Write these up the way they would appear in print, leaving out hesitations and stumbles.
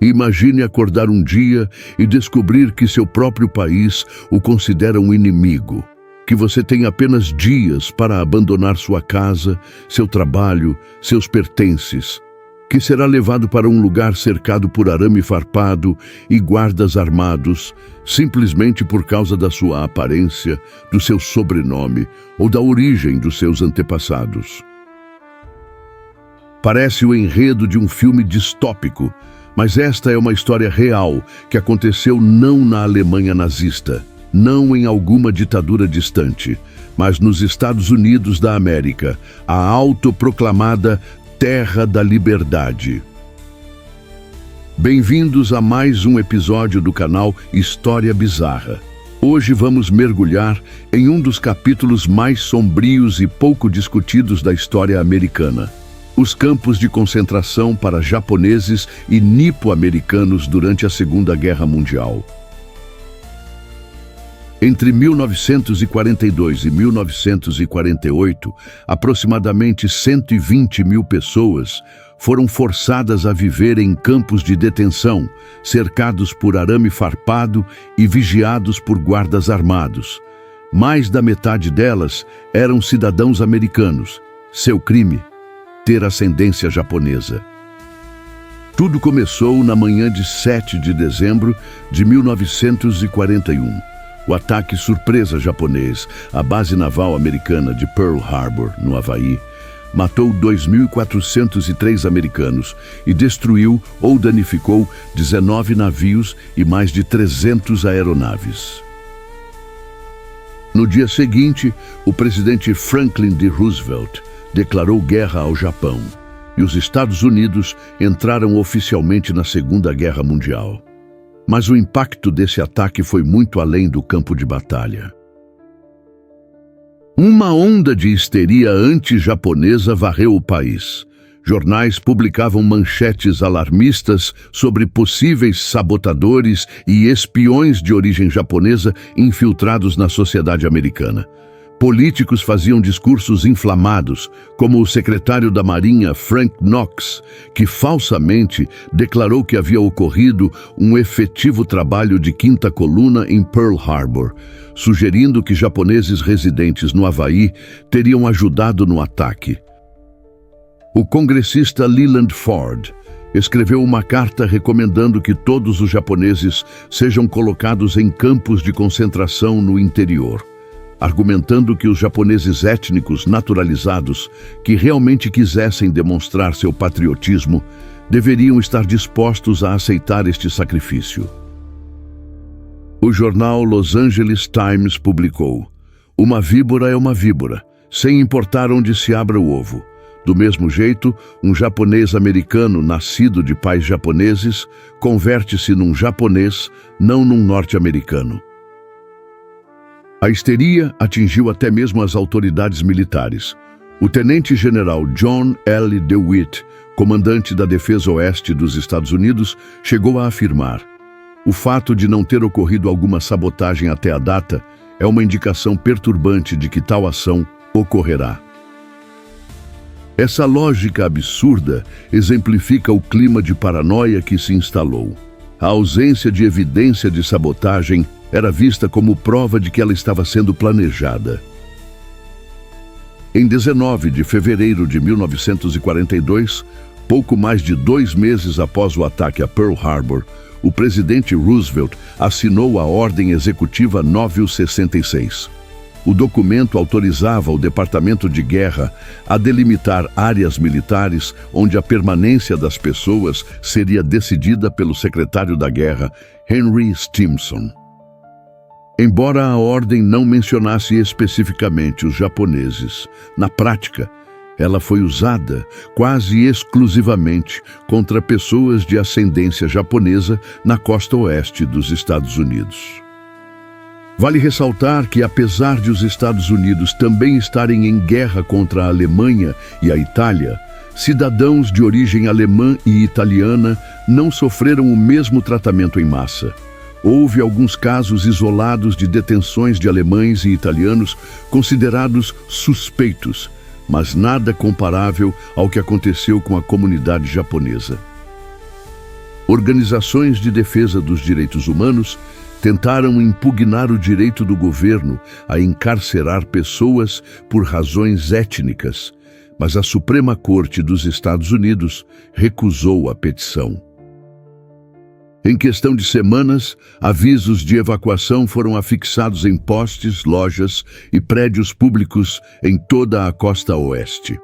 Imagine acordar um dia e descobrir que seu próprio país o considera um inimigo, que você tem apenas dias para abandonar sua casa, seu trabalho, seus pertences, que será levado para um lugar cercado por arame farpado e guardas armados, simplesmente por causa da sua aparência, do seu sobrenome ou da origem dos seus antepassados. Parece o enredo de um filme distópico, mas esta é uma história real que aconteceu não na Alemanha nazista, não em alguma ditadura distante, mas nos Estados Unidos da América, a autoproclamada Terra da Liberdade. Bem-vindos a mais um episódio do canal História Bizarra. Hoje vamos mergulhar em um dos capítulos mais sombrios e pouco discutidos da história americana: os campos de concentração para japoneses e nipo-americanos durante a Segunda Guerra Mundial. Entre 1942 e 1948, aproximadamente 120 mil pessoas foram forçadas a viver em campos de detenção, cercados por arame farpado e vigiados por guardas armados. Mais da metade delas eram cidadãos americanos. Seu crime: ter ascendência japonesa. Tudo começou na manhã de 7 de dezembro de 1941. O ataque surpresa japonês à base naval americana de Pearl Harbor, no Havaí, matou 2.403 americanos e destruiu ou danificou 19 navios e mais de 300 aeronaves. No dia seguinte, o presidente Franklin D. Roosevelt declarou guerra ao Japão e os Estados Unidos entraram oficialmente na Segunda Guerra Mundial. Mas o impacto desse ataque foi muito além do campo de batalha. Uma onda de histeria anti-japonesa varreu o país. Jornais publicavam manchetes alarmistas sobre possíveis sabotadores e espiões de origem japonesa infiltrados na sociedade americana. Políticos faziam discursos inflamados, como o secretário da Marinha Frank Knox, que falsamente declarou que havia ocorrido um efetivo trabalho de quinta coluna em Pearl Harbor, sugerindo que japoneses residentes no Havaí teriam ajudado no ataque. O congressista Leland Ford escreveu uma carta recomendando que todos os japoneses sejam colocados em campos de concentração no interior, argumentando que os japoneses étnicos naturalizados, que realmente quisessem demonstrar seu patriotismo, deveriam estar dispostos a aceitar este sacrifício. O jornal Los Angeles Times publicou: "Uma víbora é uma víbora, sem importar onde se abra o ovo. Do mesmo jeito, um japonês americano nascido de pais japoneses converte-se num japonês, não num norte-americano." A histeria atingiu até mesmo as autoridades militares. O tenente-general John L. DeWitt, comandante da Defesa Oeste dos Estados Unidos, chegou a afirmar: "O fato de não ter ocorrido alguma sabotagem até a data é uma indicação perturbante de que tal ação ocorrerá." Essa lógica absurda exemplifica o clima de paranoia que se instalou. A ausência de evidência de sabotagem era vista como prova de que ela estava sendo planejada. Em 19 de fevereiro de 1942, pouco mais de 2 meses após o ataque a Pearl Harbor, o presidente Roosevelt assinou a Ordem Executiva 966. O documento autorizava o Departamento de Guerra a delimitar áreas militares onde a permanência das pessoas seria decidida pelo secretário da Guerra, Henry Stimson. Embora a ordem não mencionasse especificamente os japoneses, na prática, ela foi usada quase exclusivamente contra pessoas de ascendência japonesa na costa oeste dos Estados Unidos. Vale ressaltar que, apesar de os Estados Unidos também estarem em guerra contra a Alemanha e a Itália, cidadãos de origem alemã e italiana não sofreram o mesmo tratamento em massa. Houve alguns casos isolados de detenções de alemães e italianos considerados suspeitos, mas nada comparável ao que aconteceu com a comunidade japonesa. Organizações de defesa dos direitos humanos tentaram impugnar o direito do governo a encarcerar pessoas por razões étnicas, mas a Suprema Corte dos Estados Unidos recusou a petição. Em questão de semanas, avisos de evacuação foram afixados em postes, lojas e prédios públicos em toda a costa oeste.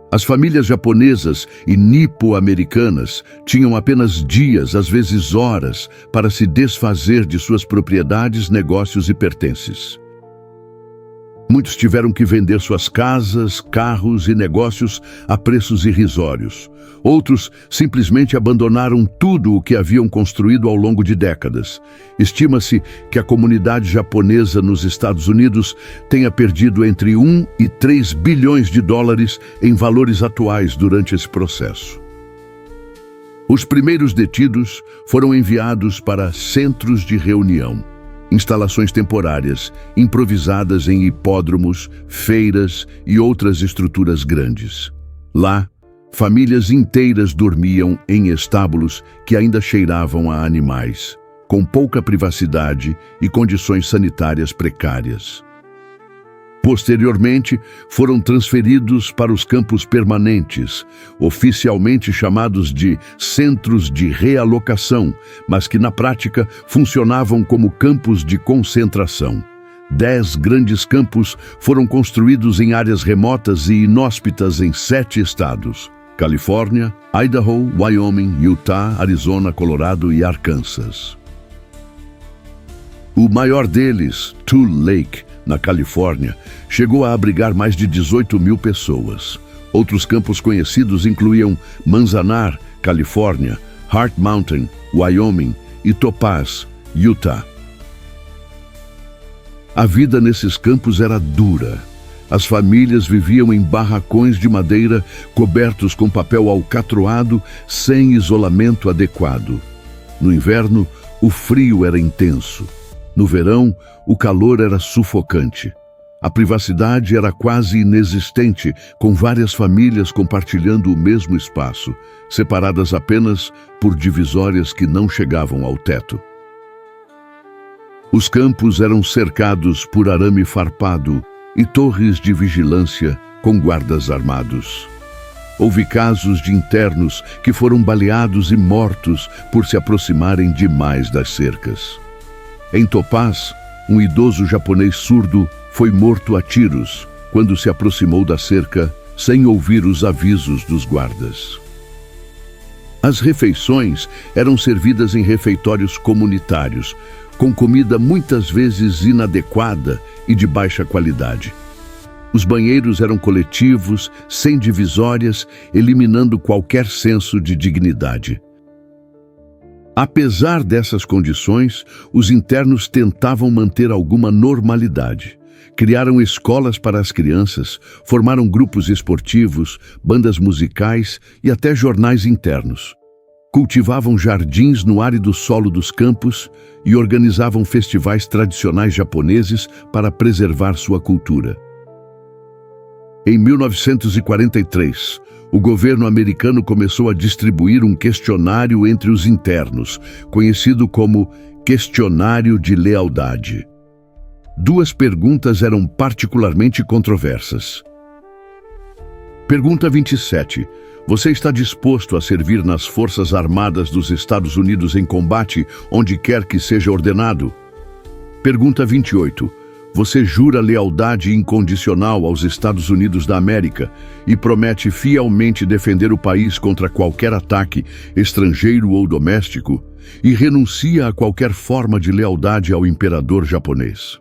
As famílias japonesas e nipo-americanas tinham apenas dias, às vezes horas, para se desfazer de suas propriedades, negócios e pertences. Muitos tiveram que vender suas casas, carros e negócios a preços irrisórios. Outros simplesmente abandonaram tudo o que haviam construído ao longo de décadas. Estima-se que a comunidade japonesa nos Estados Unidos tenha perdido entre 1 e 3 bilhões de dólares em valores atuais durante esse processo. Os primeiros detidos foram enviados para centros de reunião, instalações temporárias, improvisadas em hipódromos, feiras e outras estruturas grandes. Lá, famílias inteiras dormiam em estábulos que ainda cheiravam a animais, com pouca privacidade e condições sanitárias precárias. Posteriormente, foram transferidos para os campos permanentes, oficialmente chamados de centros de realocação, mas que na prática funcionavam como campos de concentração. 10 grandes campos foram construídos em áreas remotas e inóspitas em 7 estados: Califórnia, Idaho, Wyoming, Utah, Arizona, Colorado e Arkansas. O maior deles, Tule Lake, na Califórnia, chegou a abrigar mais de 18 mil pessoas. Outros campos conhecidos incluíam Manzanar, Califórnia, Heart Mountain, Wyoming e Topaz, Utah. A vida nesses campos era dura. As famílias viviam em barracões de madeira cobertos com papel alcatroado, sem isolamento adequado. No inverno, o frio era intenso. No verão, o calor era sufocante. A privacidade era quase inexistente, com várias famílias compartilhando o mesmo espaço, separadas apenas por divisórias que não chegavam ao teto. Os campos eram cercados por arame farpado e torres de vigilância com guardas armados. Houve casos de internos que foram baleados e mortos por se aproximarem demais das cercas. Em Topaz, um idoso japonês surdo foi morto a tiros quando se aproximou da cerca sem ouvir os avisos dos guardas. As refeições eram servidas em refeitórios comunitários, com comida muitas vezes inadequada e de baixa qualidade. Os banheiros eram coletivos, sem divisórias, eliminando qualquer senso de dignidade. Apesar dessas condições, os internos tentavam manter alguma normalidade. Criaram escolas para as crianças, formaram grupos esportivos, bandas musicais e até jornais internos. Cultivavam jardins no árido solo dos campos e organizavam festivais tradicionais japoneses para preservar sua cultura. Em 1943, o governo americano começou a distribuir um questionário entre os internos, conhecido como Questionário de Lealdade. 2 perguntas eram particularmente controversas. Pergunta 27. Você está disposto a servir nas Forças Armadas dos Estados Unidos em combate, onde quer que seja ordenado? Pergunta 28. Você jura lealdade incondicional aos Estados Unidos da América e promete fielmente defender o país contra qualquer ataque, estrangeiro ou doméstico, e renuncia a qualquer forma de lealdade ao imperador japonês?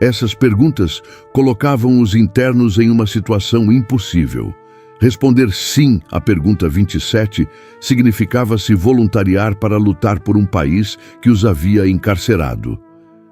Essas perguntas colocavam os internos em uma situação impossível. Responder sim à pergunta 27 significava se voluntariar para lutar por um país que os havia encarcerado.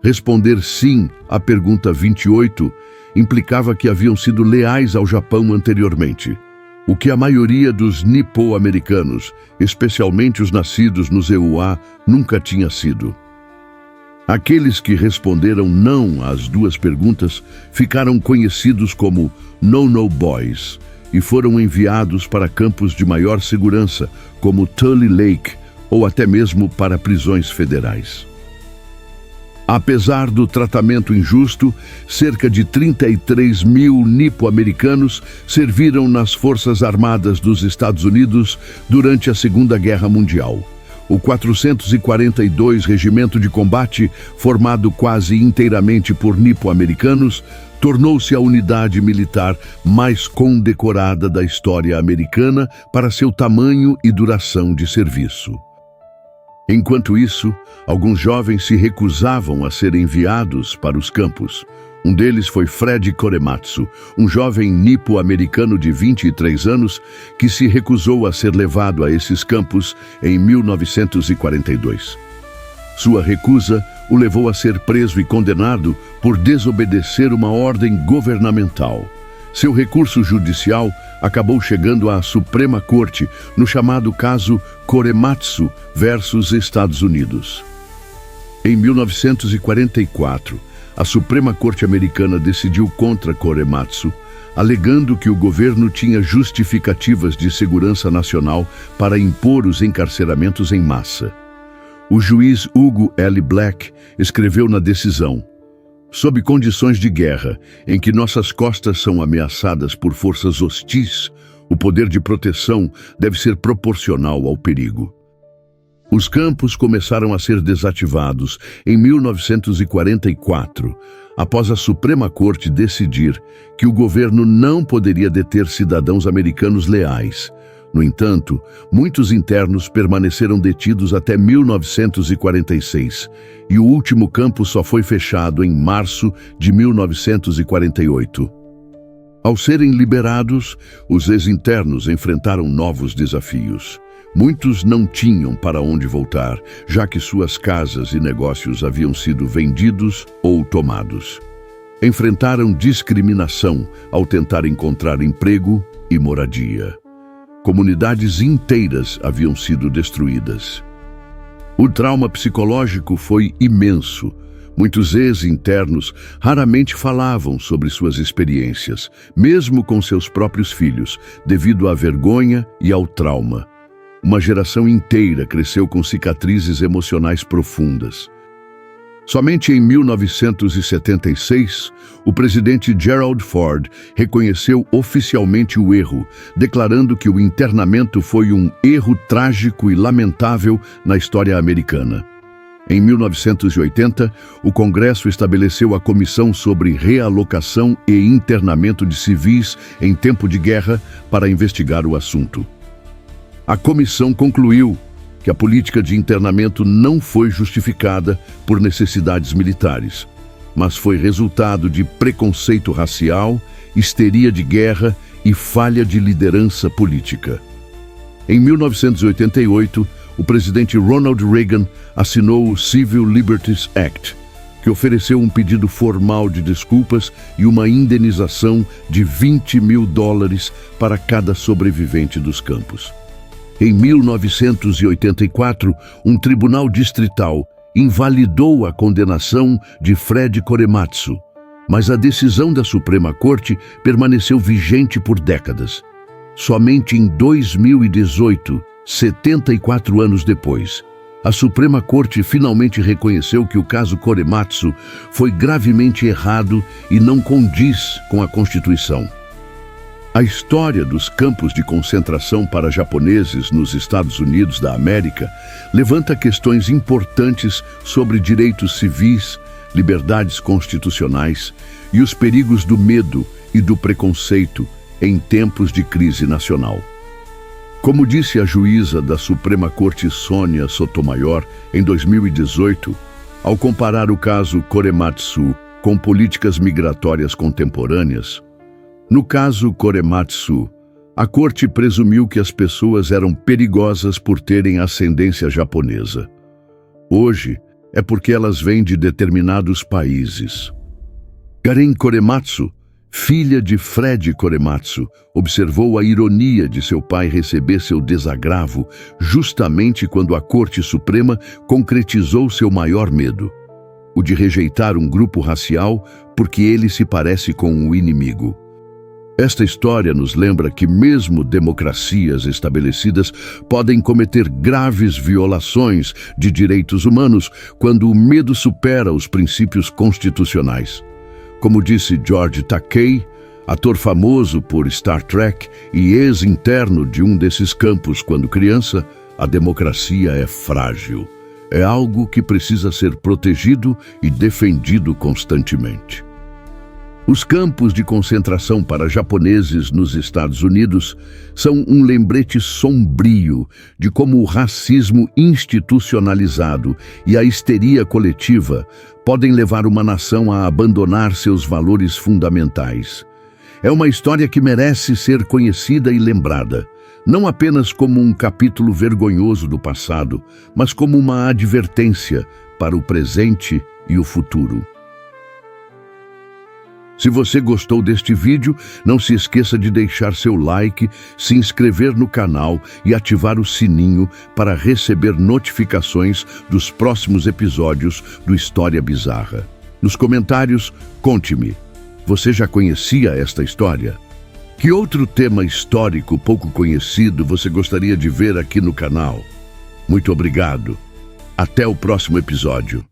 Responder sim à pergunta 28 implicava que haviam sido leais ao Japão anteriormente, o que a maioria dos nipo-americanos, especialmente os nascidos nos EUA, nunca tinha sido. Aqueles que responderam não às 2 perguntas ficaram conhecidos como No-No Boys e foram enviados para campos de maior segurança, como Tully Lake, ou até mesmo para prisões federais. Apesar do tratamento injusto, cerca de 33 mil nipo-americanos serviram nas Forças Armadas dos Estados Unidos durante a Segunda Guerra Mundial. O 442 Regimento de Combate, formado quase inteiramente por nipo-americanos, tornou-se a unidade militar mais condecorada da história americana para seu tamanho e duração de serviço. Enquanto isso, alguns jovens se recusavam a ser enviados para os campos. Um deles foi Fred Korematsu, um jovem nipo-americano de 23 anos que se recusou a ser levado a esses campos em 1942. Sua recusa o levou a ser preso e condenado por desobedecer uma ordem governamental. Seu recurso judicial acabou chegando à Suprema Corte no chamado caso Korematsu versus Estados Unidos. Em 1944, a Suprema Corte Americana decidiu contra Korematsu, alegando que o governo tinha justificativas de segurança nacional para impor os encarceramentos em massa. O juiz Hugo L. Black escreveu na decisão: sob condições de guerra, em que nossas costas são ameaçadas por forças hostis, o poder de proteção deve ser proporcional ao perigo. Os campos começaram a ser desativados em 1944, após a Suprema Corte decidir que o governo não poderia deter cidadãos americanos leais. No entanto, muitos internos permaneceram detidos até 1946, e o último campo só foi fechado em março de 1948. Ao serem liberados, os ex-internos enfrentaram novos desafios. Muitos não tinham para onde voltar, já que suas casas e negócios haviam sido vendidos ou tomados. Enfrentaram discriminação ao tentar encontrar emprego e moradia. Comunidades inteiras haviam sido destruídas. O trauma psicológico foi imenso. Muitos ex-internos raramente falavam sobre suas experiências, mesmo com seus próprios filhos, devido à vergonha e ao trauma. Uma geração inteira cresceu com cicatrizes emocionais profundas. Somente em 1976, o presidente Gerald Ford reconheceu oficialmente o erro, declarando que o internamento foi um erro trágico e lamentável na história americana. Em 1980, o Congresso estabeleceu a Comissão sobre Realocação e Internamento de Civis em Tempo de Guerra para investigar o assunto. A comissão concluiu que a política de internamento não foi justificada por necessidades militares, mas foi resultado de preconceito racial, histeria de guerra e falha de liderança política. Em 1988, o presidente Ronald Reagan assinou o Civil Liberties Act, que ofereceu um pedido formal de desculpas e uma indenização de $20 mil para cada sobrevivente dos campos. Em 1984, um tribunal distrital invalidou a condenação de Fred Korematsu, mas a decisão da Suprema Corte permaneceu vigente por décadas. Somente em 2018, 74 anos depois, a Suprema Corte finalmente reconheceu que o caso Korematsu foi gravemente errado e não condiz com a Constituição. A história dos campos de concentração para japoneses nos Estados Unidos da América levanta questões importantes sobre direitos civis, liberdades constitucionais e os perigos do medo e do preconceito em tempos de crise nacional. Como disse a juíza da Suprema Corte Sônia Sotomayor em 2018, ao comparar o caso Korematsu com políticas migratórias contemporâneas, no caso Korematsu, a corte presumiu que as pessoas eram perigosas por terem ascendência japonesa. Hoje, é porque elas vêm de determinados países. Karen Korematsu, filha de Fred Korematsu, observou a ironia de seu pai receber seu desagravo justamente quando a Corte Suprema concretizou seu maior medo, o de rejeitar um grupo racial porque ele se parece com o inimigo. Esta história nos lembra que mesmo democracias estabelecidas podem cometer graves violações de direitos humanos quando o medo supera os princípios constitucionais. Como disse George Takei, ator famoso por Star Trek e ex-interno de um desses campos quando criança, a democracia é frágil. É algo que precisa ser protegido e defendido constantemente. Os campos de concentração para japoneses nos Estados Unidos são um lembrete sombrio de como o racismo institucionalizado e a histeria coletiva podem levar uma nação a abandonar seus valores fundamentais. É uma história que merece ser conhecida e lembrada, não apenas como um capítulo vergonhoso do passado, mas como uma advertência para o presente e o futuro. Se você gostou deste vídeo, não se esqueça de deixar seu like, se inscrever no canal e ativar o sininho para receber notificações dos próximos episódios do História Bizarra. Nos comentários, conte-me, você já conhecia esta história? Que outro tema histórico pouco conhecido você gostaria de ver aqui no canal? Muito obrigado. Até o próximo episódio.